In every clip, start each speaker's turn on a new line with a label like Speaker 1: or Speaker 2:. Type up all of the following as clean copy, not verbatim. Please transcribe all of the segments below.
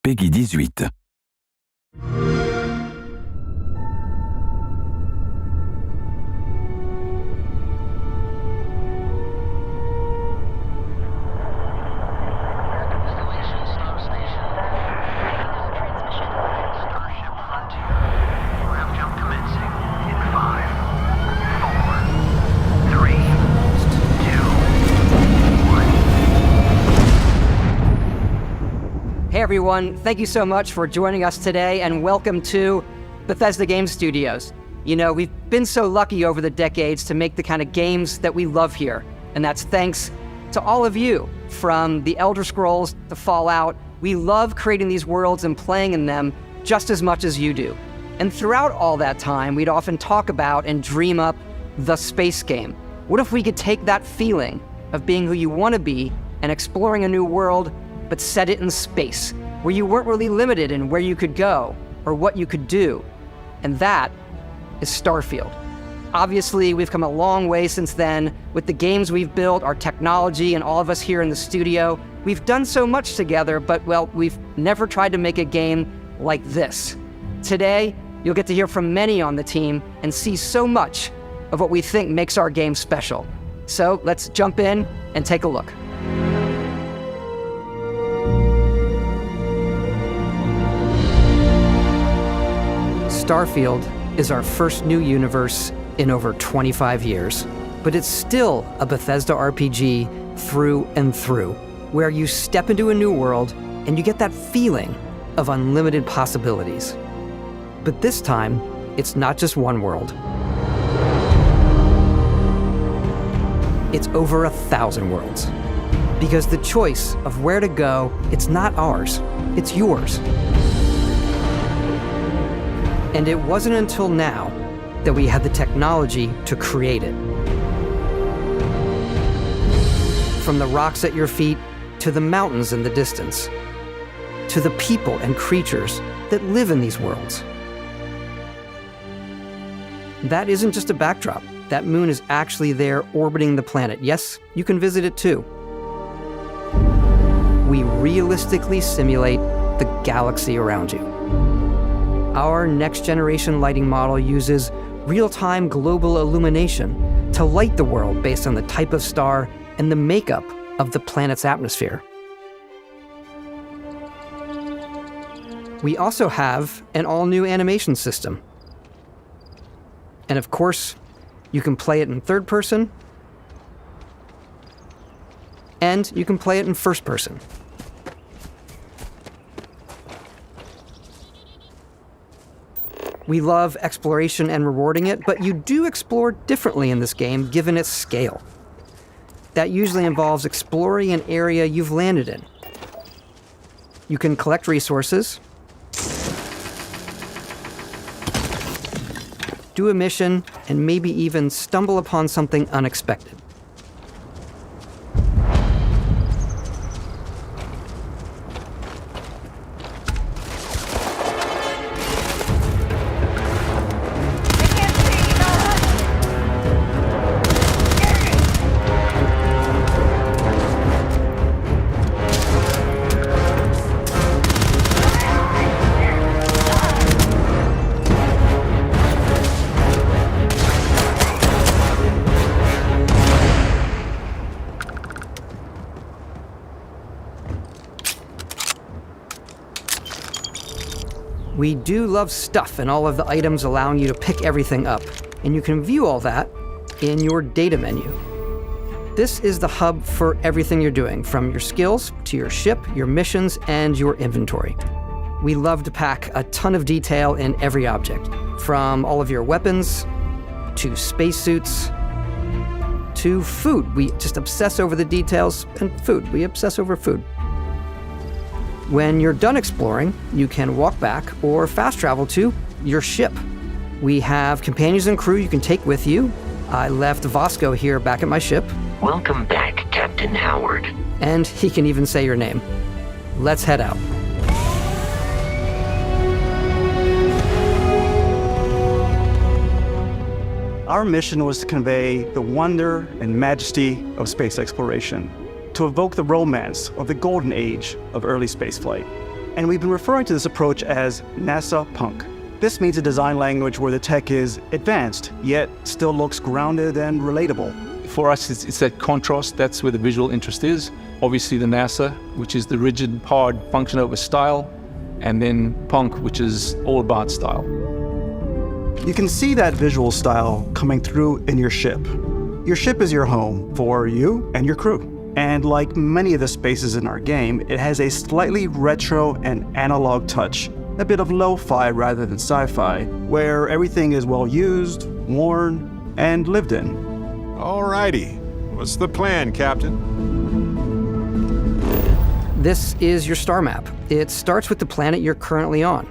Speaker 1: Peggy 18.
Speaker 2: Hey everyone, thank you so much for joining us today and welcome to Bethesda Game Studios. You know, we've been so lucky over the decades to make the kind of games that we love here, and that's thanks to all of you. From the Elder Scrolls to Fallout, we love creating these worlds and playing in them just as much as you do. And throughout all that time, we'd often talk about and dream up the space game. What if we could take that feeling of being who you want to be and exploring a new world, but set it in space, where you weren't really limited in where you could go or what you could do. And that is Starfield. Obviously, we've come a long way since then with the games we've built, our technology, and all of us here in the studio. We've done so much together, but well, we've never tried to make a game like this. Today, you'll get to hear from many on the team and see so much of what we think makes our game special. So let's jump in and take a look. Starfield is our first new universe in over 25 years, but it's still a Bethesda RPG through and through, where you step into a new world and you get that feeling of unlimited possibilities. But this time, it's not just one world. It's over 1,000 worlds. Because the choice of where to go, it's not ours, it's yours. And it wasn't until now that we had the technology to create it. From the rocks at your feet, to the mountains in the distance, to the people and creatures that live in these worlds. That isn't just a backdrop. That moon is actually there orbiting the planet. Yes, you can visit it too. We realistically simulate the galaxy around you. Our next-generation lighting model uses real-time global illumination to light the world based on the type of star and the makeup of the planet's atmosphere. We also have an all-new animation system. And of course, you can play it in third person, and you can play it in first person. We love exploration and rewarding it, but you do explore differently in this game given its scale. That usually involves exploring an area you've landed in. You can collect resources, do a mission, and maybe even stumble upon something unexpected. We do love stuff and all of the items allowing you to pick everything up, and you can view all that in your data menu. This is the hub for everything you're doing, from your skills to your ship, your missions, and your inventory. We love to pack a ton of detail in every object, from all of your weapons, to spacesuits, to food. We just obsess over the details, and food. We obsess over food. When you're done exploring, you can walk back or fast travel to your ship. We have companions and crew you can take with you. I left Vasco here back at my ship.
Speaker 3: Welcome back, Captain Howard.
Speaker 2: And he can even say your name. Let's head out.
Speaker 4: Our mission was to convey the wonder and majesty of space exploration, to evoke the romance of the golden age of early spaceflight. And we've been referring to this approach as NASA Punk. This means a design language where the tech is advanced, yet still looks grounded and relatable.
Speaker 1: For us, it's that contrast. That's where the visual interest is. Obviously the NASA, which is the rigid, hard function over style, and then Punk, which is all about style.
Speaker 4: You can see that visual style coming through in your ship. Your ship is your home for you and your crew. And like many of the spaces in our game, it has a slightly retro and analog touch, a bit of lo-fi rather than sci-fi, where everything is well used, worn, and lived in.
Speaker 5: Alrighty, what's the plan, Captain?
Speaker 2: This is your star map. It starts with the planet you're currently on.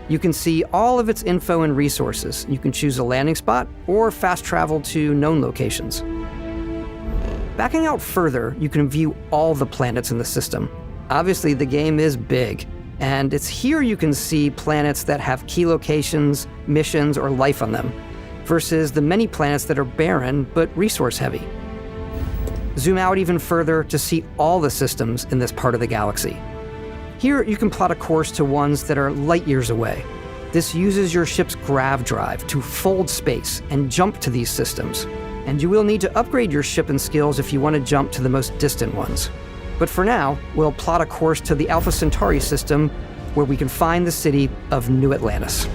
Speaker 2: You can see all of its info and resources. You can choose a landing spot or fast travel to known locations. Backing out further, you can view all the planets in the system. Obviously, the game is big, and it's here you can see planets that have key locations, missions, or life on them, versus the many planets that are barren but resource-heavy. Zoom out even further to see all the systems in this part of the galaxy. Here, you can plot a course to ones that are light years away. This uses your ship's grav drive to fold space and jump to these systems. And you will need to upgrade your ship and skills if you want to jump to the most distant ones. But for now, we'll plot a course to the Alpha Centauri system, where we can find the city of New Atlantis.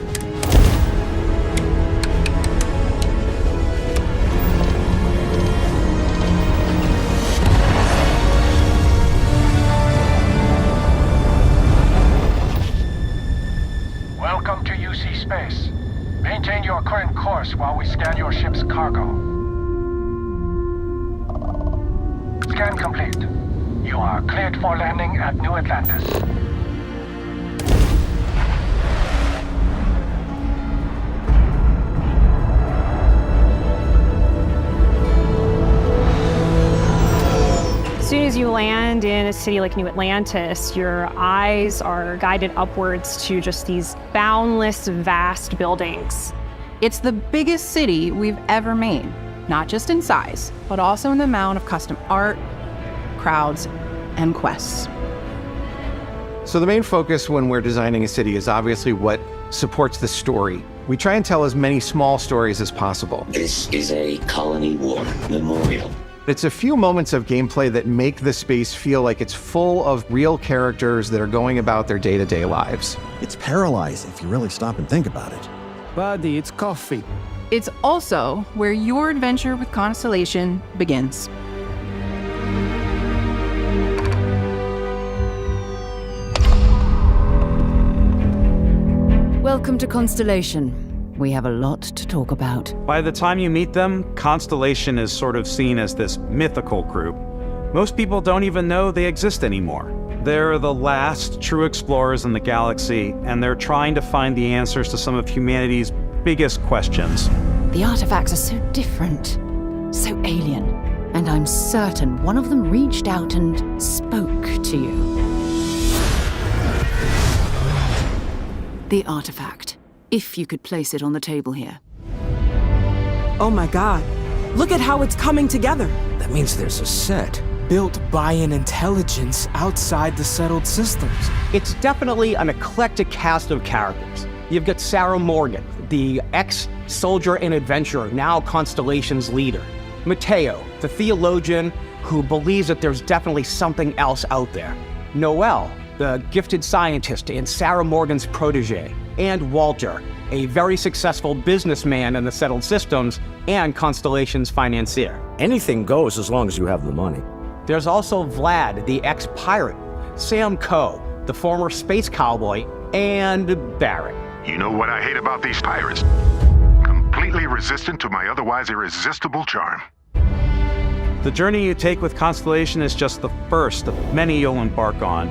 Speaker 6: Welcome to UC Space. Maintain your current course while we scan your ship's cargo. Scan complete. You are cleared for landing at New Atlantis.
Speaker 7: As soon as you land in a city like New Atlantis, your eyes are guided upwards to just these boundless, vast buildings.
Speaker 8: It's the biggest city we've ever made, not just in size, but also in the amount of custom art, crowds, and quests.
Speaker 9: So the main focus when we're designing a city is obviously what supports the story. We try and tell as many small stories as possible.
Speaker 3: This is a Colony War memorial.
Speaker 9: It's a few moments of gameplay that make the space feel like it's full of real characters that are going about their day-to-day lives.
Speaker 10: It's paralyzing if you really stop and think about it.
Speaker 11: Buddy, it's coffee.
Speaker 8: It's also where your adventure with Constellation begins.
Speaker 12: Welcome to Constellation. We have a lot to talk about.
Speaker 13: By the time you meet them, Constellation is sort of seen as this mythical group. Most people don't even know they exist anymore. They're the last true explorers in the galaxy, and they're trying to find the answers to some of humanity's biggest questions.
Speaker 12: The artifacts are so different, so alien, and I'm certain one of them reached out and spoke to you. The artifact, if you could place it on the table here.
Speaker 11: Oh my god, look at how it's coming together. That means there's a set built by an intelligence outside the settled systems.
Speaker 14: It's definitely an eclectic cast of characters. You've got Sarah Morgan, the ex-soldier and adventurer, now Constellation's leader. Mateo, the theologian who believes that there's definitely something else out there. Noel, the gifted scientist and Sarah Morgan's protege. And Walter, a very successful businessman in the settled systems and Constellation's financier.
Speaker 15: Anything goes as long as you have the money.
Speaker 14: There's also Vlad, the ex-pirate, Sam Coe, the former space cowboy, and Barrett.
Speaker 16: You know what I hate about these pirates? Completely resistant to my otherwise irresistible charm.
Speaker 13: The journey you take with Constellation is just the first of many you'll embark on.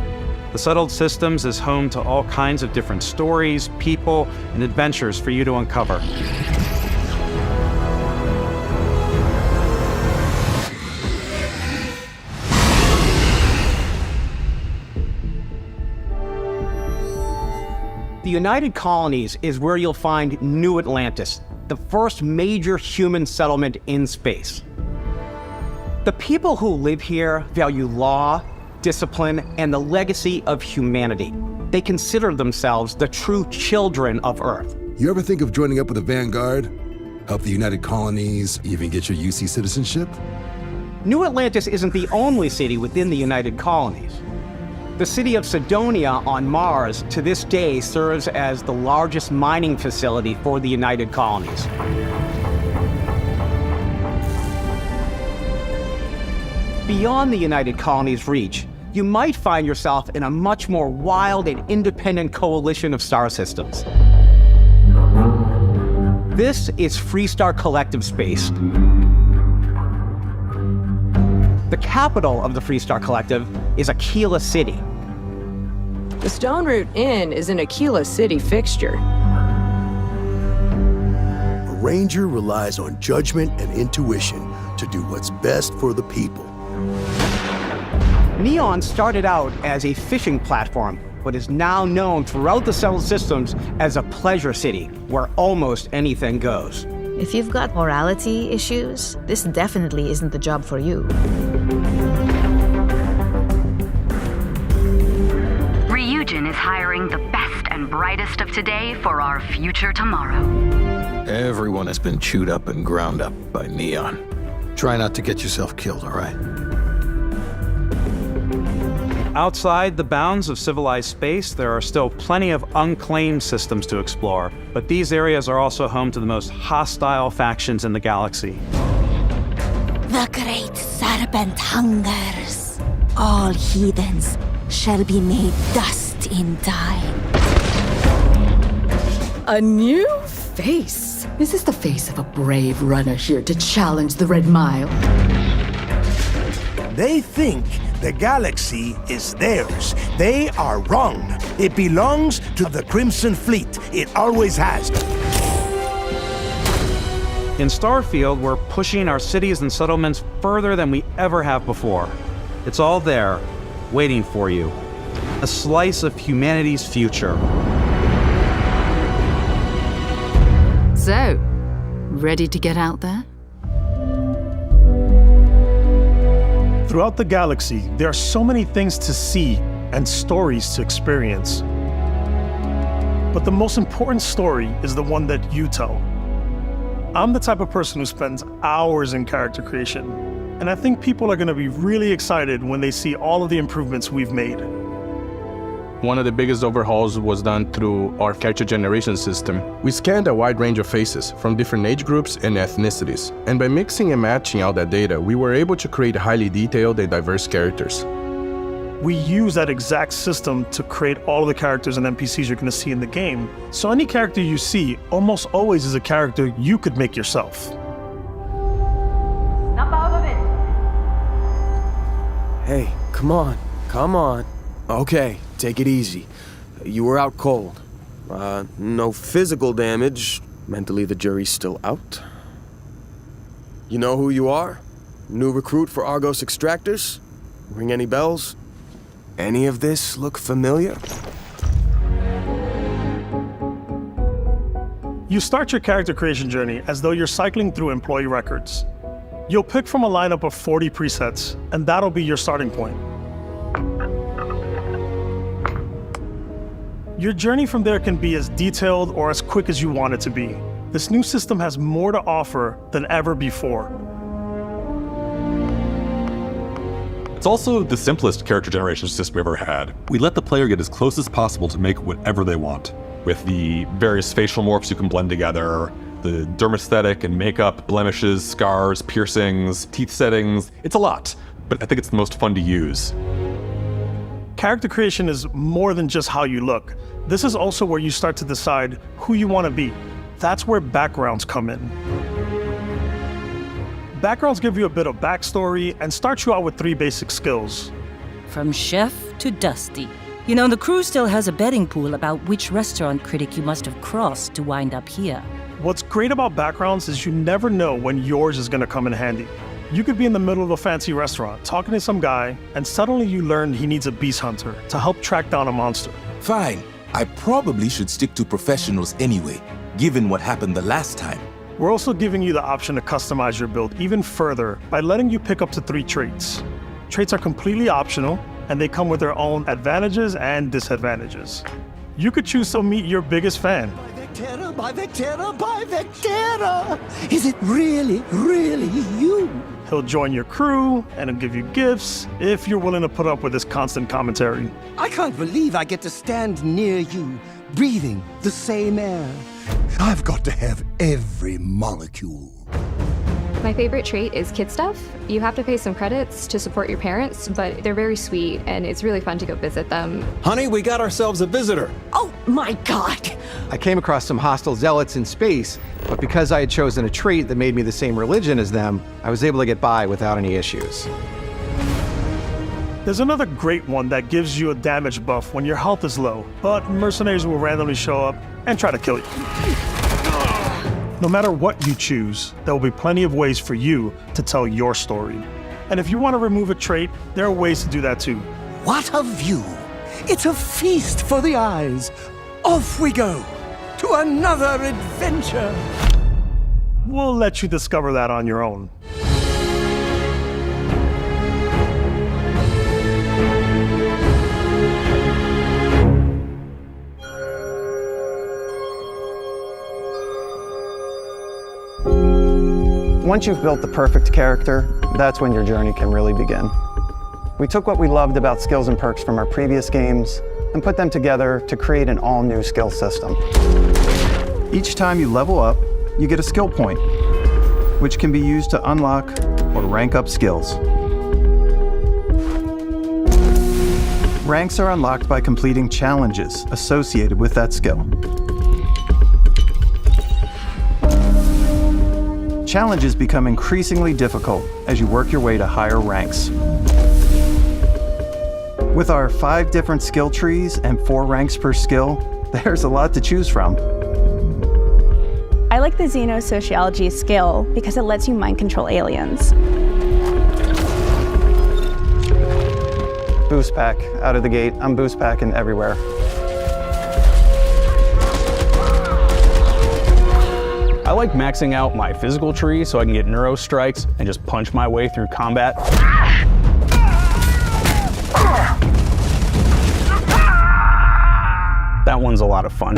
Speaker 13: The Settled Systems is home to all kinds of different stories, people, and adventures for you to uncover.
Speaker 14: The United Colonies is where you'll find New Atlantis, the first major human settlement in space. The people who live here value law, discipline, and the legacy of humanity. They consider themselves the true children of Earth.
Speaker 17: You ever think of joining up with the Vanguard? Help the United Colonies, even get your UC citizenship?
Speaker 14: New Atlantis isn't the only city within the United Colonies. The city of Sidonia on Mars to this day serves as the largest mining facility for the United Colonies. Beyond the United Colonies' reach, you might find yourself in a much more wild and independent coalition of star systems. This is Freestar Collective Space. The capital of the Freestar Collective is Aquila City.
Speaker 18: The Stone Root Inn is an Aquila City fixture.
Speaker 19: A ranger relies on judgment and intuition to do what's best for the people.
Speaker 14: Neon started out as a fishing platform, but is now known throughout the settled systems as a pleasure city, where almost anything goes.
Speaker 20: If you've got morality issues, this definitely isn't the job for you.
Speaker 21: Ryujin is hiring the best and brightest of today for our future tomorrow.
Speaker 19: Everyone has been chewed up and ground up by Neon. Try not to get yourself killed, all right?
Speaker 13: Outside the bounds of civilized space, there are still plenty of unclaimed systems to explore, but these areas are also home to the most hostile factions in the galaxy.
Speaker 22: The great serpent hungers. All heathens shall be made dust in time.
Speaker 12: A new face. Is this the face of a brave runner here to challenge the Red Mile?
Speaker 23: They think the galaxy is theirs. They are wrong. It belongs to the Crimson Fleet. It always has.
Speaker 13: In Starfield, we're pushing our cities and settlements further than we ever have before. It's all there, waiting for you. A slice of humanity's future.
Speaker 12: So, ready to get out there?
Speaker 24: Throughout the galaxy, there are so many things to see and stories to experience. But the most important story is the one that you tell. I'm the type of person who spends hours in character creation, and I think people are going to be really excited when they see all of the improvements we've made.
Speaker 1: One of the biggest overhauls was done through our character generation system.
Speaker 25: We scanned a wide range of faces from different age groups and ethnicities, and by mixing and matching all that data, we were able to create highly detailed and diverse characters.
Speaker 24: We use that exact system to create all of the characters and NPCs you're going to see in the game. So any character you see almost always is a character you could make yourself.
Speaker 18: Snap out of it!
Speaker 11: Hey, come on, come on. Okay, take it easy. You were out cold. No physical damage. Mentally, the jury's still out. You know who you are? New recruit for Argos Extractors? Ring any bells? Any of this look familiar?
Speaker 24: You start your character creation journey as though you're cycling through employee records. You'll pick from a lineup of 40 presets, and that'll be your starting point. Your journey from there can be as detailed or as quick as you want it to be. This new system has more to offer than ever before.
Speaker 26: It's also the simplest character generation system we've ever had. We let the player get as close as possible to make whatever they want. With the various facial morphs you can blend together, the dermesthetic and makeup, blemishes, scars, piercings, teeth settings. It's a lot, but I think it's the most fun to use.
Speaker 24: Character creation is more than just how you look. This is also where you start to decide who you want to be. That's where backgrounds come in. Backgrounds give you a bit of backstory and start you out with 3 basic skills.
Speaker 27: From chef to Dusty. You know, the crew still has a betting pool about which restaurant critic you must have crossed to wind up here.
Speaker 24: What's great about backgrounds is you never know when yours is going to come in handy. You could be in the middle of a fancy restaurant talking to some guy, and suddenly you learn he needs a beast hunter to help track down a monster.
Speaker 28: Fine. I probably should stick to professionals anyway, given what happened the last time.
Speaker 24: We're also giving you the option to customize your build even further by letting you pick up to 3 traits. Traits are completely optional, and they come with their own advantages and disadvantages. You could choose to meet your biggest fan.
Speaker 2: Vectera, by Vectera, by Vectera! Is it really, really you?
Speaker 24: He'll join your crew and he'll give you gifts if you're willing to put up with his constant commentary.
Speaker 2: I can't believe I get to stand near you, breathing the same air. I've got to have every molecule.
Speaker 3: My favorite trait is kid stuff. You have to pay some credits to support your parents, but they're very sweet and it's really fun to go visit them.
Speaker 4: Honey, we got ourselves a visitor.
Speaker 22: Oh my god!
Speaker 14: I came across some hostile zealots in space, but because I had chosen a trait that made me the same religion as them, I was able to get by without any issues.
Speaker 24: There's another great one that gives you a damage buff when your health is low, but mercenaries will randomly show up and try to kill you. No matter what you choose, there will be plenty of ways for you to tell your story. And if you want to remove a trait, there are ways to do that too.
Speaker 2: What a view! It's a feast for the eyes. Off we go to another adventure.
Speaker 24: We'll let you discover that on your own.
Speaker 5: Once you've built the perfect character, that's when your journey can really begin. We took what we loved about skills and perks from our previous games and put them together to create an all-new skill system. Each time you level up, you get a skill point, which can be used to unlock or rank up skills. Ranks are unlocked by completing challenges associated with that skill. Challenges become increasingly difficult as you work your way to higher ranks. With our 5 different skill trees and 4 ranks per skill, there's a lot to choose from.
Speaker 6: I like the Xenosociology skill because it lets you mind control aliens.
Speaker 5: Boost pack out of the gate. I'm boost packing everywhere.
Speaker 7: I like maxing out my physical tree so I can get neuro strikes and just punch my way through combat. That one's a lot of fun.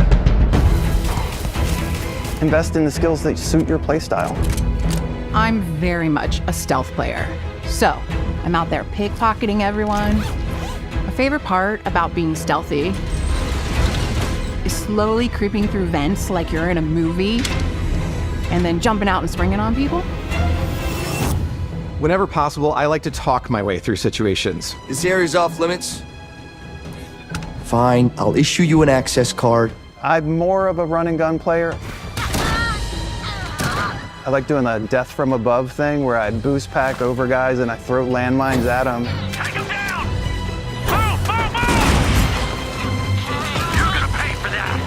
Speaker 5: Invest in the skills that suit your playstyle.
Speaker 8: I'm very much a stealth player, so I'm out there pickpocketing everyone. My favorite part about being stealthy is slowly creeping through vents like you're in a movie and then jumping out and springing on people.
Speaker 14: Whenever possible, I like to talk my way through situations.
Speaker 2: This area's off limits. Fine, I'll issue you an access card.
Speaker 5: I'm more of a run and gun player. I like doing the death from above thing where I boost pack over guys and I throw landmines at them.
Speaker 9: Take them down! Move, move, move! You're gonna pay for that!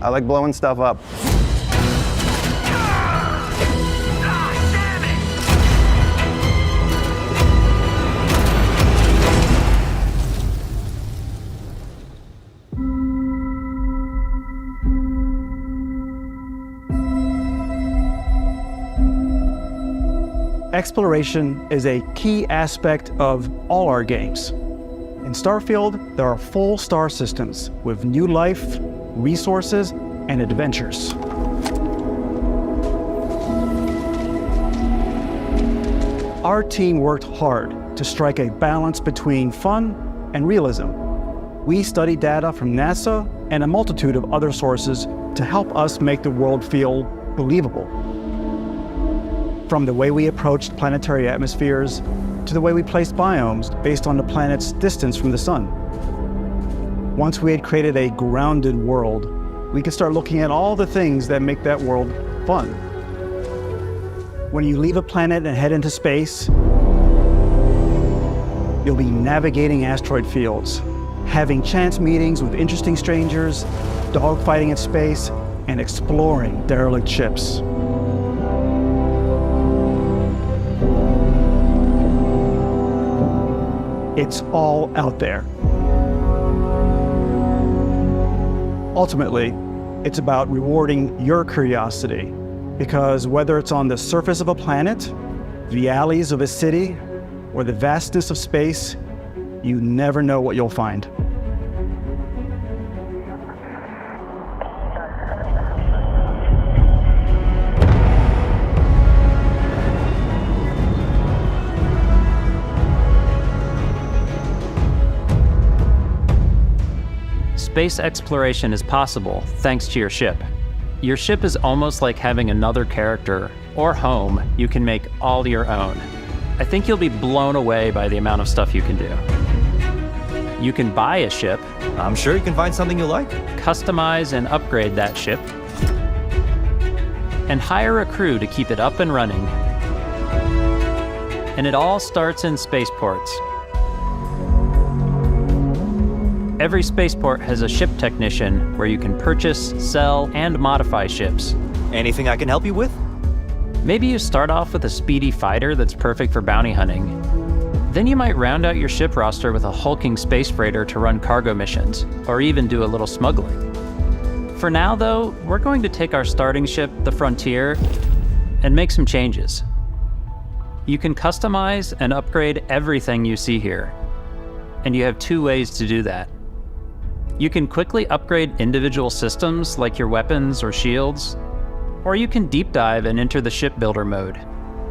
Speaker 5: I like blowing stuff up.
Speaker 7: Exploration is a key aspect of all our games. In Starfield, there are full star systems with new life, resources, and adventures. Our team worked hard to strike a balance between fun and realism. We studied data from NASA and a multitude of other sources to help us make the world feel believable. From the way we approached planetary atmospheres to the way we placed biomes based on the planet's distance from the sun. Once we had created a grounded world, we could start looking at all the things that make that world fun. When you leave a planet and head into space, you'll be navigating asteroid fields, having chance meetings with interesting strangers, dogfighting in space, and exploring derelict ships. It's all out there. Ultimately, it's about rewarding your curiosity, because whether it's on the surface of a planet, the alleys of a city, or the vastness of space, you never know what you'll find.
Speaker 10: Space exploration is possible thanks to your ship. Your ship is almost like having another character or home you can make all your own. I think you'll be blown away by the amount of stuff you can do. You can buy a ship.
Speaker 15: I'm sure you can find something you like.
Speaker 10: Customize and upgrade that ship. And hire a crew to keep it up and running. And it all starts in spaceports. Every spaceport has a ship technician where you can purchase, sell, and modify ships.
Speaker 15: Anything I can help you with?
Speaker 10: Maybe you start off with a speedy fighter that's perfect for bounty hunting. Then you might round out your ship roster with a hulking space freighter to run cargo missions, or even do a little smuggling. For now, though, we're going to take our starting ship, the Frontier, and make some changes. You can customize and upgrade everything you see here, and you have 2 ways to do that. You can quickly upgrade individual systems like your weapons or shields, or you can deep dive and enter the shipbuilder mode.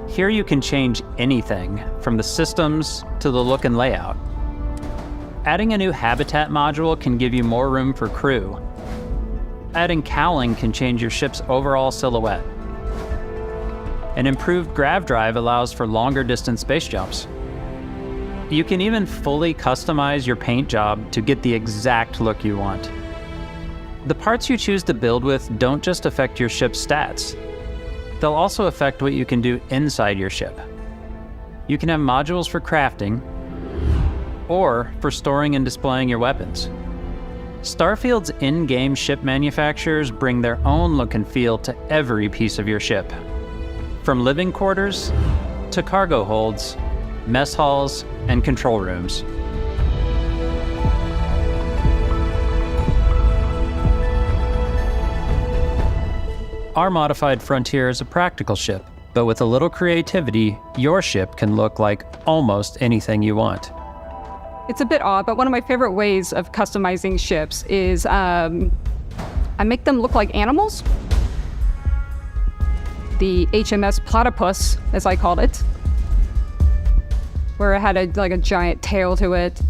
Speaker 10: Here you can change anything, from the systems to the look and layout. Adding a new habitat module can give you more room for crew. Adding cowling can change your ship's overall silhouette. An improved grav drive allows for longer distance space jumps. You can even fully customize your paint job to get the exact look you want. The parts you choose to build with don't just affect your ship's stats. They'll also affect what you can do inside your ship. You can have modules for crafting, or for storing and displaying your weapons. Starfield's in-game ship manufacturers bring their own look and feel to every piece of your ship. From living quarters to cargo holds, mess halls, and control rooms. Our modified Frontier is a practical ship, but with a little creativity, your ship can look like almost anything you want.
Speaker 16: It's a bit odd, but one of my favorite ways of customizing ships is I make them look like animals. The HMS Platypus, as I called it, where it had a giant tail to it.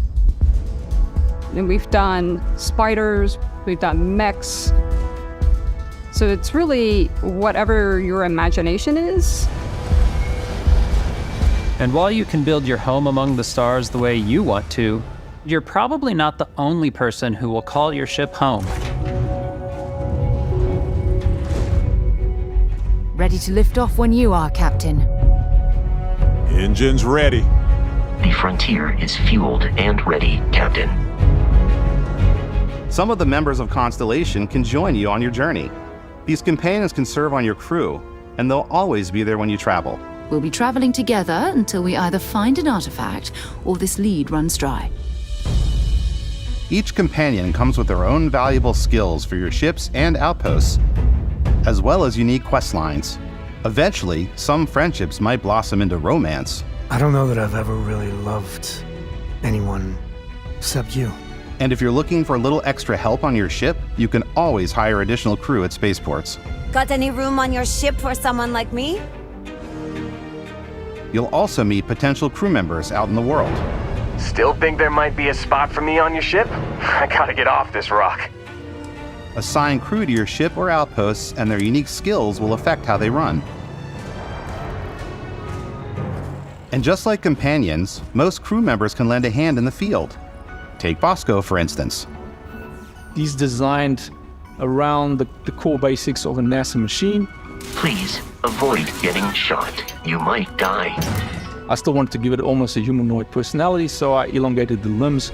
Speaker 16: And we've done spiders, we've done mechs. So it's really whatever your imagination is.
Speaker 10: And while you can build your home among the stars the way you want to, you're probably not the only person who will call your ship home.
Speaker 12: Ready to lift off when you are, Captain.
Speaker 17: Engines ready.
Speaker 19: The Frontier is fueled and ready, Captain.
Speaker 20: Some of the members of Constellation can join you on your journey. These companions can serve on your crew, and they'll always be there when you travel.
Speaker 12: We'll be traveling together until we either find an artifact or this lead runs dry.
Speaker 20: Each companion comes with their own valuable skills for your ships and outposts, as well as unique quest lines. Eventually, some friendships might blossom into romance.
Speaker 21: I don't know that I've ever really loved anyone except you.
Speaker 20: And if you're looking for a little extra help on your ship, you can always hire additional crew at spaceports.
Speaker 22: Got any room on your ship for someone like me?
Speaker 20: You'll also meet potential crew members out in the world.
Speaker 23: Still think there might be a spot for me on your ship? I gotta get off this rock.
Speaker 20: Assign crew to your ship or outposts, and their unique skills will affect how they run. And just like companions, most crew members can lend a hand in the field. Take Bosco, for instance.
Speaker 1: He's designed around the core basics of a NASA machine.
Speaker 19: Please, avoid getting shot. You might die.
Speaker 1: I still wanted to give it almost a humanoid personality, so I elongated the limbs.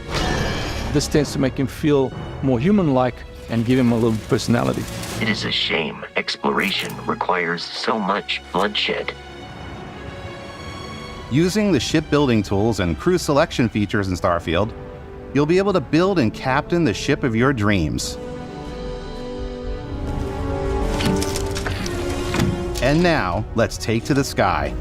Speaker 1: This tends to make him feel more human-like and give him a little personality.
Speaker 19: It is a shame exploration requires so much bloodshed.
Speaker 20: Using the shipbuilding tools and crew selection features in Starfield, you'll be able to build and captain the ship of your dreams. And now, let's take to the sky.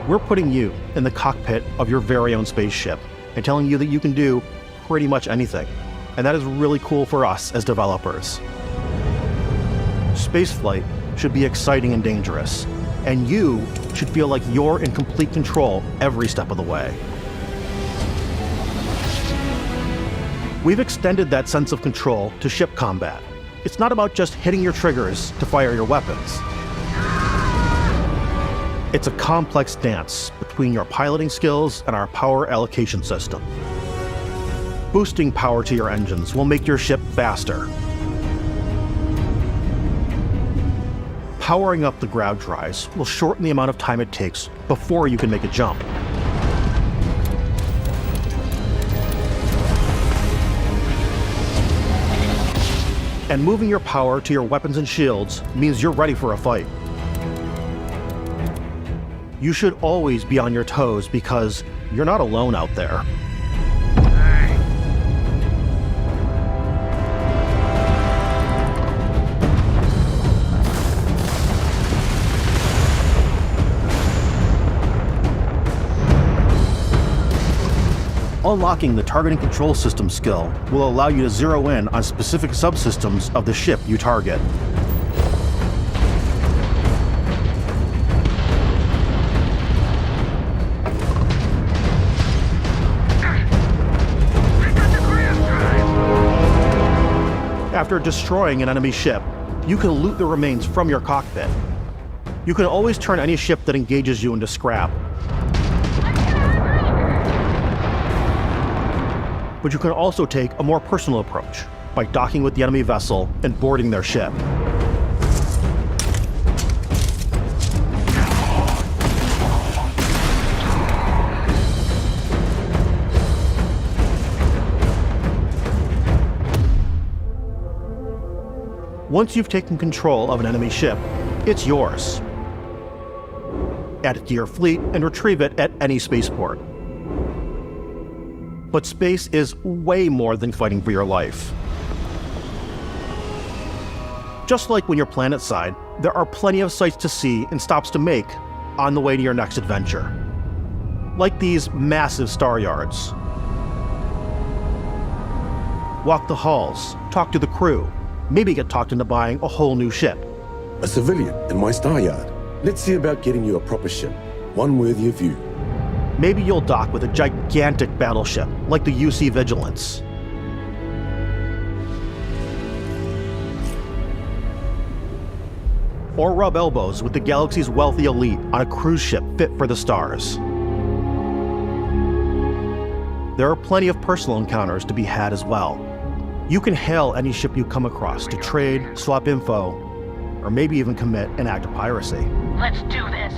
Speaker 3: We're putting you in the cockpit of your very own spaceship and telling you that you can do pretty much anything. And that is really cool for us as developers. Spaceflight should be exciting and dangerous, and you should feel like you're in complete control every step of the way. We've extended that sense of control to ship combat. It's not about just hitting your triggers to fire your weapons. It's a complex dance between your piloting skills and our power allocation system. Boosting power to your engines will make your ship faster. Powering up the grav drives will shorten the amount of time it takes before you can make a jump. And moving your power to your weapons and shields means you're ready for a fight. You should always be on your toes because you're not alone out there. Unlocking the targeting control system skill will allow you to zero in on specific subsystems of the ship you target. After destroying an enemy ship, you can loot the remains from your cockpit. You can always turn any ship that engages you into scrap. But you can also take a more personal approach by docking with the enemy vessel and boarding their ship. Once you've taken control of an enemy ship, it's yours. Add it to your fleet and retrieve it at any spaceport. But space is way more than fighting for your life. Just like when you're planetside, there are plenty of sights to see and stops to make on the way to your next adventure. Like these massive star yards. Walk the halls, talk to the crew, maybe get talked into buying a whole new ship.
Speaker 11: A civilian in my star yard. Let's see about getting you a proper ship, one worthy of you.
Speaker 3: Maybe you'll dock with a gigantic battleship, like the UC Vigilance. Or rub elbows with the galaxy's wealthy elite on a cruise ship fit for the stars. There are plenty of personal encounters to be had as well. You can hail any ship you come across to trade, swap info, or maybe even commit an act of piracy.
Speaker 9: Let's do this.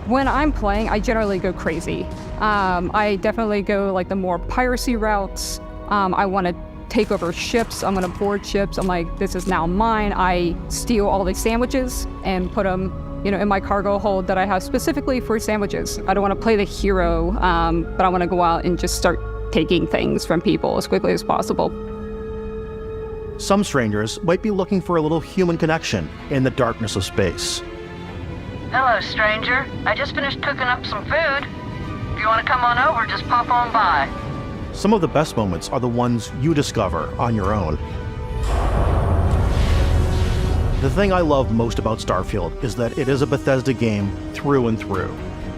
Speaker 16: When I'm playing, I generally go crazy. I definitely go like the more piracy routes. I want to take over ships. I'm going to board ships. I'm like, this is now mine. I steal all the sandwiches and put them, in my cargo hold that I have specifically for sandwiches. I don't want to play the hero, but I want to go out and just start taking things from people as quickly as possible.
Speaker 3: Some strangers might be looking for a little human connection in the darkness of space.
Speaker 9: Hello, stranger. I just finished cooking up some food. If you want to come on over, just pop on by.
Speaker 3: Some of the best moments are the ones you discover on your own. The thing I love most about Starfield is that it is a Bethesda game through and through.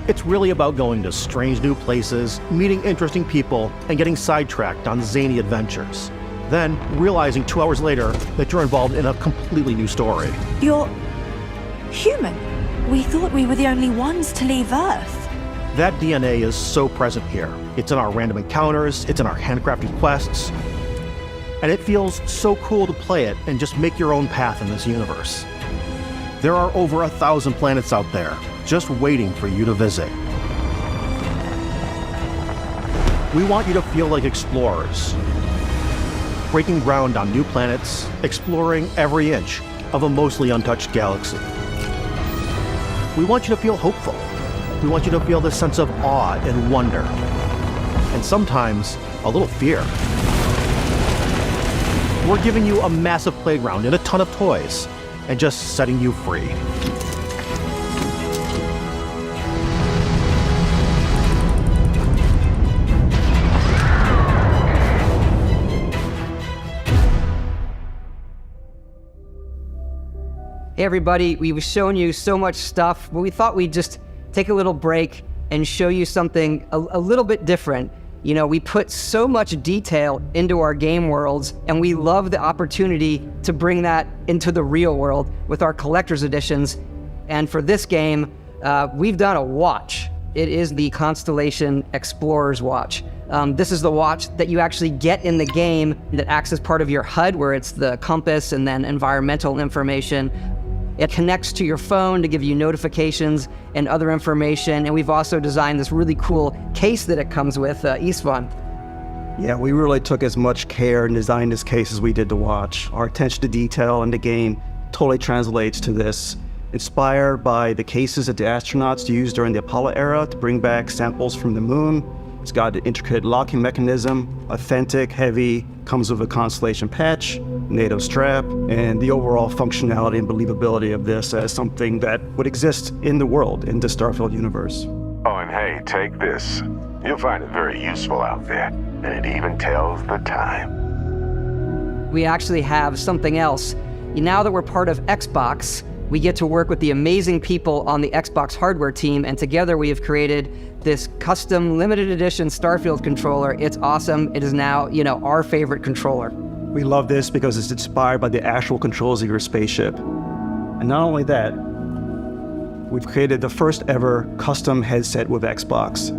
Speaker 3: It's really about going to strange new places, meeting interesting people, and getting sidetracked on zany adventures. Then realizing 2 hours later that you're involved in a completely new story.
Speaker 13: You're human. We thought we were the only ones to leave Earth.
Speaker 3: That DNA is so present here. It's in our random encounters, it's in our handcrafted quests, and it feels so cool to play it and just make your own path in this universe. There are over 1,000 planets out there, just waiting for you to visit. We want you to feel like explorers, breaking ground on new planets, exploring every inch of a mostly untouched galaxy. We want you to feel hopeful. We want you to feel this sense of awe and wonder, and sometimes a little fear. We're giving you a massive playground and a ton of toys, and just setting you free.
Speaker 4: Hey everybody, we've shown you so much stuff, but we thought we'd just take a little break and show you something a little bit different. You know, we put so much detail into our game worlds, and we love the opportunity to bring that into the real world with our collector's editions. And for this game, we've done a watch. It is the Constellation Explorer's Watch. This is the watch that you actually get in the game that acts as part of your HUD, where it's the compass and then environmental information. It connects to your phone to give you notifications and other information. And we've also designed this really cool case that it comes with, Istvan.
Speaker 7: Yeah, we really took as much care and designed this case as we did the watch. Our attention to detail in the game totally translates to this. Inspired by the cases that the astronauts used during the Apollo era to bring back samples from the moon. It's got an intricate locking mechanism, authentic, heavy, comes with a Constellation patch, NATO strap, and the overall functionality and believability of this as something that would exist in the world, in the Starfield universe.
Speaker 6: Oh, and hey, take this. You'll find it very useful out there, and it even tells the time.
Speaker 4: We actually have something else. Now that we're part of Xbox, we get to work with the amazing people on the Xbox hardware team, and together we have created this custom limited edition Starfield controller. It's awesome. It is now, you know, our favorite controller.
Speaker 7: We love this because it's inspired by the actual controls of your spaceship. And not only that, we've created the first ever custom headset with Xbox.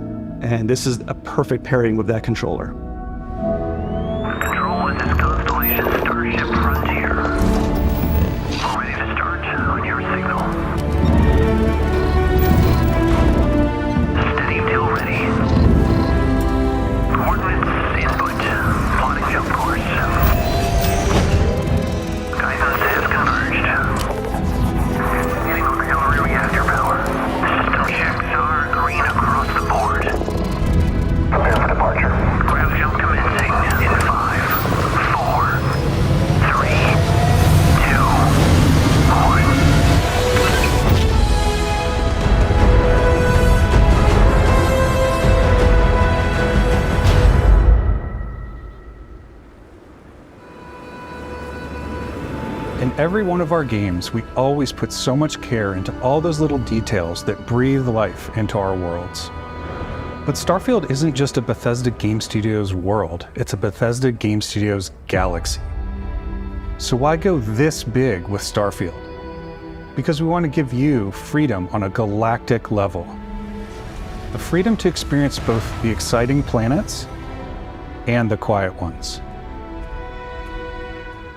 Speaker 7: And this is a perfect pairing with that controller.
Speaker 18: Control, this is Constellation Starship Frontier. Ready to start on your signal. Steady till ready. Coordinates input. Plotting jump course. Guidance is converged. Getting auxiliary reactor power. System checks are green across the board. Prepare for departure. Ground jump commencing in 5, 4, 3, 2, 1.
Speaker 24: In every one of our games, we always put so much care into all those little details that breathe life into our worlds. But Starfield isn't just a Bethesda Game Studios world, it's a Bethesda Game Studios galaxy. So why go this big with Starfield? Because we want to give you freedom on a galactic level. The freedom to experience both the exciting planets and the quiet ones.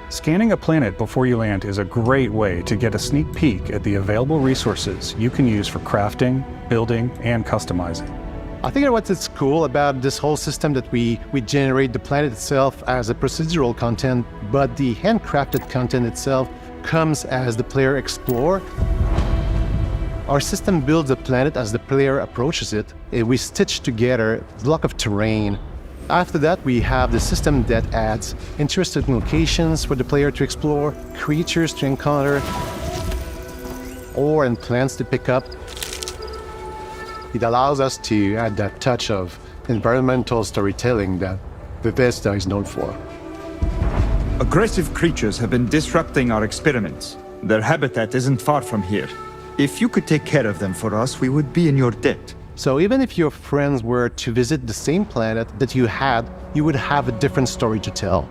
Speaker 24: Scanning a planet before you land is a great way to get a sneak peek at the available resources you can use for crafting, building, and customizing.
Speaker 25: I think what's cool about this whole system that we generate the planet itself as a procedural content, but the handcrafted content itself comes as the player explore. Our system builds a planet as the player approaches it. We stitch together a block of terrain. After that, we have the system that adds interesting locations for the player to explore, creatures to encounter, ore and plants to pick up. It allows us to add that touch of environmental storytelling that Bethesda is known for.
Speaker 26: Aggressive creatures have been disrupting our experiments. Their habitat isn't far from here. If you could take care of them for us, we would be in your debt.
Speaker 25: So even if your friends were to visit the same planet that you had, you would have a different story to tell.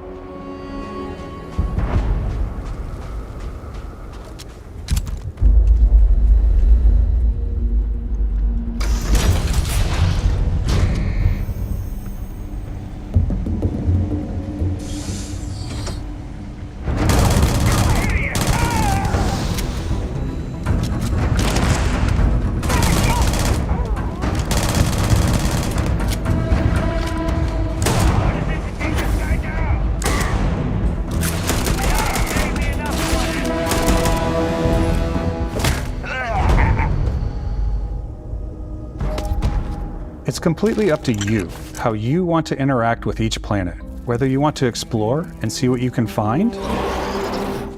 Speaker 24: It's completely up to you how you want to interact with each planet, whether you want to explore and see what you can find,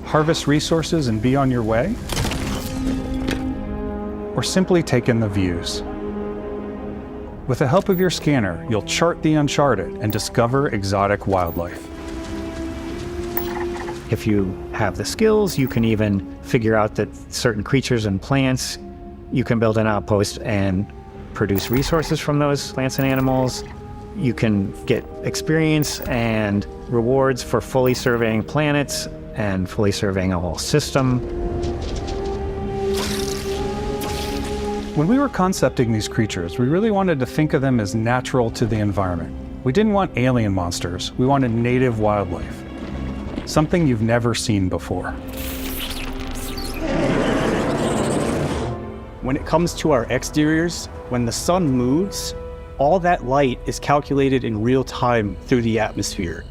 Speaker 24: harvest resources and be on your way, or simply take in the views. With the help of your scanner, you'll chart the uncharted and discover exotic wildlife.
Speaker 2: If you have the skills, you can even figure out that certain creatures and plants, you can build an outpost and produce resources from those plants and animals. You can get experience and rewards for fully surveying planets and fully surveying a whole system.
Speaker 24: When we were concepting these creatures, we really wanted to think of them as natural to the environment. We didn't want alien monsters, we wanted native wildlife. Something you've never seen before.
Speaker 7: When it comes to our exteriors, when the sun moves, all that light is calculated in real time through the atmosphere.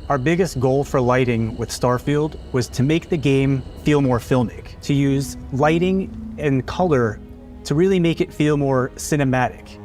Speaker 7: Our biggest goal for lighting with Starfield was to make the game feel more filmic, to use lighting and color to really make it feel more cinematic.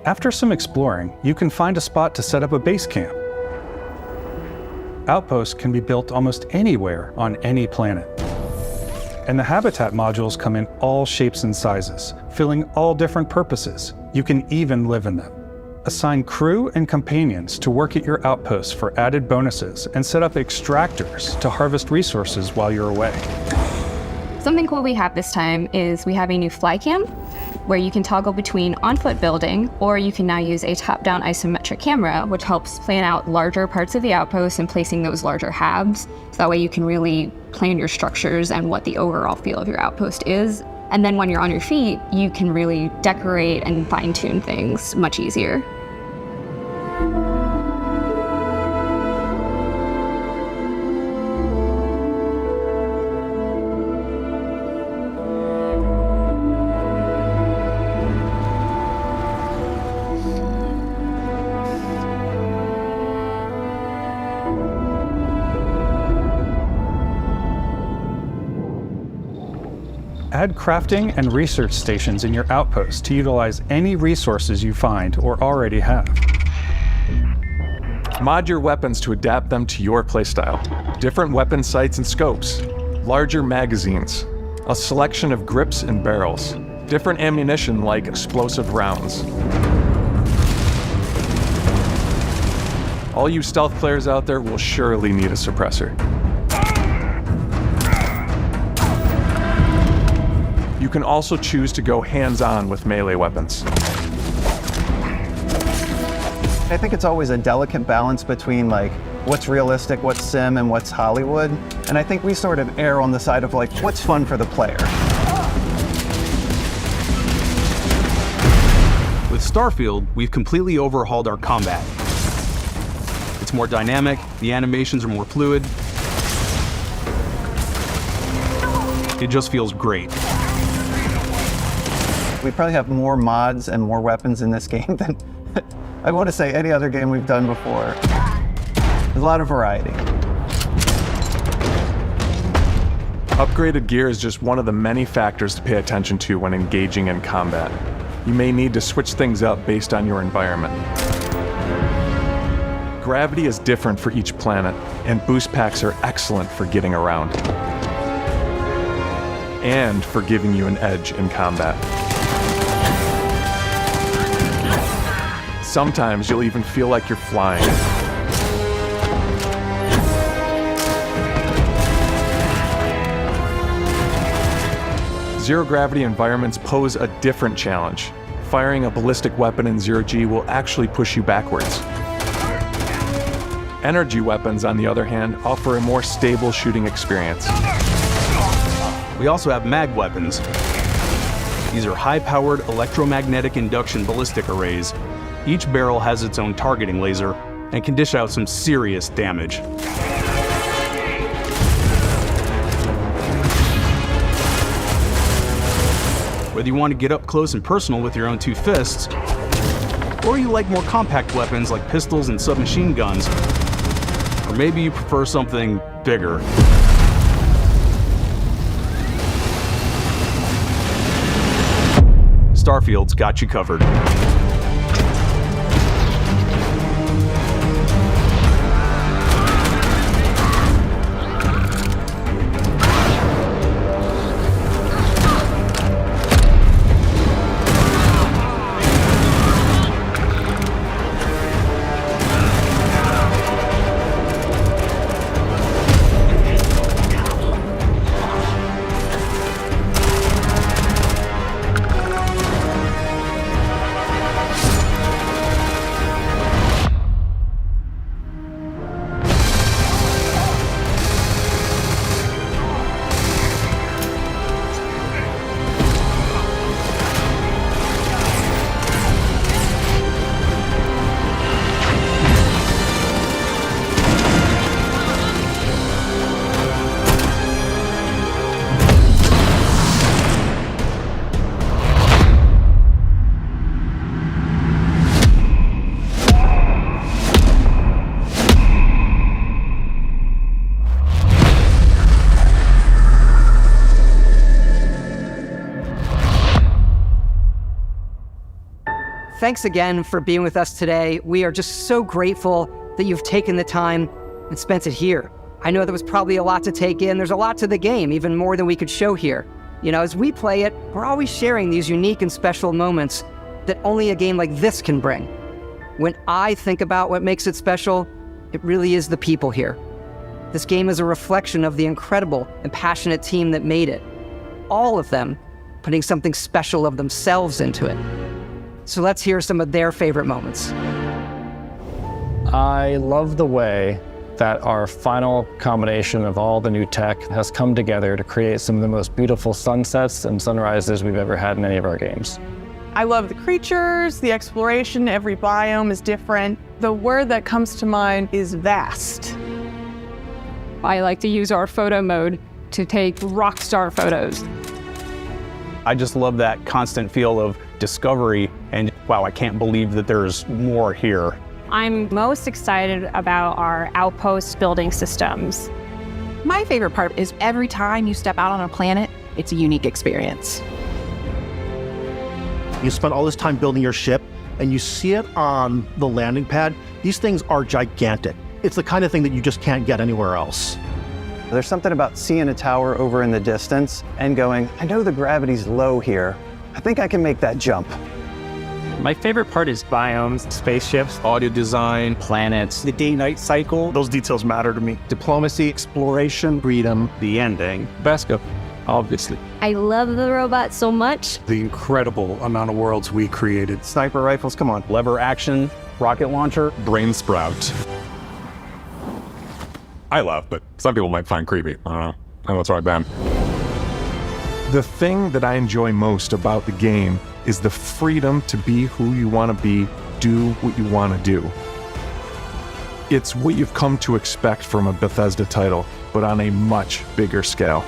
Speaker 24: After some exploring, you can find a spot to set up a base camp. Outposts can be built almost anywhere on any planet. And the habitat modules come in all shapes and sizes, filling all different purposes. You can even live in them. Assign crew and companions to work at your outposts for added bonuses and set up extractors to harvest resources while you're away.
Speaker 5: Something cool we have this time is we have a new fly cam where you can toggle between on-foot building, or you can now use a top-down isometric camera, which helps plan out larger parts of the outpost and placing those larger halves. So that way you can really plan your structures and what the overall feel of your outpost is. And then when you're on your feet, you can really decorate and fine-tune things much easier.
Speaker 24: Add crafting and research stations in your outpost to utilize any resources you find or already have.
Speaker 8: Mod your weapons to adapt them to your playstyle. Different weapon sights and scopes, larger magazines, a selection of grips and barrels, different ammunition like explosive rounds. All you stealth players out there will surely need a suppressor. You can also choose to go hands-on with melee weapons.
Speaker 10: I think it's always a delicate balance between like what's realistic, what's sim, and what's Hollywood. And I think we sort of err on the side of like what's fun for the player.
Speaker 14: With Starfield, we've completely overhauled our combat. It's more dynamic, the animations are more fluid. It just feels great.
Speaker 10: We probably have more mods and more weapons in this game than I want to say any other game we've done before. There's a lot of variety.
Speaker 8: Upgraded gear is just one of the many factors to pay attention to when engaging in combat. You may need to switch things up based on your environment. Gravity is different for each planet, and boost packs are excellent for getting around. And for giving you an edge in combat. Sometimes you'll even feel like you're flying. Zero-gravity environments pose a different challenge. Firing a ballistic weapon in zero-G will actually push you backwards. Energy weapons, on the other hand, offer a more stable shooting experience.
Speaker 14: We also have mag weapons. These are high-powered electromagnetic induction ballistic arrays. Each barrel has its own targeting laser and can dish out some serious damage. Whether you want to get up close and personal with your own two fists, Or you like more compact weapons like pistols and submachine guns. Or maybe you prefer something bigger. Starfield's got you covered.
Speaker 4: Thanks again for being with us today. We are just so grateful that you've taken the time and spent it here. I know there was probably a lot to take in. There's a lot to the game, even more than we could show here. You know, as we play it, we're always sharing these unique and special moments that only a game like this can bring. When I think about what makes it special, it really is the people here. This game is a reflection of the incredible and passionate team that made it. All of them putting something special of themselves into it. So let's hear some of their favorite moments.
Speaker 12: I love the way that our final combination of all the new tech has come together to create some of the most beautiful sunsets and sunrises we've ever had in any of our games.
Speaker 15: I love the creatures, the exploration, every biome is different. The word that comes to mind is vast.
Speaker 16: I like to use our photo mode to take rock star photos.
Speaker 14: I just love that constant feel of discovery and wow, I can't believe that there's more here.
Speaker 17: I'm most excited about our outpost building systems.
Speaker 13: My favorite part is every time you step out on a planet, it's a unique experience.
Speaker 3: You spend all this time building your ship and you see it on the landing pad. These things are gigantic. It's the kind of thing that you just can't get anywhere else.
Speaker 10: There's something about seeing a tower over in the distance and going, I know the gravity's low here. I think I can make that jump.
Speaker 2: My favorite part is biomes, spaceships,
Speaker 8: audio design,
Speaker 2: planets,
Speaker 7: the day-night cycle. Those details matter to me.
Speaker 3: Diplomacy,
Speaker 7: Exploration,
Speaker 3: freedom,
Speaker 7: the ending.
Speaker 1: Basco, obviously.
Speaker 21: I love the robot so much.
Speaker 24: The incredible amount of worlds we created.
Speaker 10: Sniper rifles, come on.
Speaker 14: Lever action, rocket launcher.
Speaker 8: Brain sprout. I love, but some people might find creepy. I don't know. I know it's right, Ben. The thing that I enjoy most about the game is the freedom to be who you want to be, do what you want to do. It's what you've come to expect from a Bethesda title, but on a much bigger scale.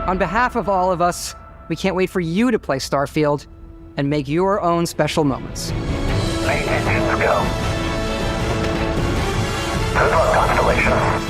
Speaker 4: On behalf of all of us, we can't wait for you to play Starfield and make your own special moments.
Speaker 18: Make engines go. Good luck, Constellation.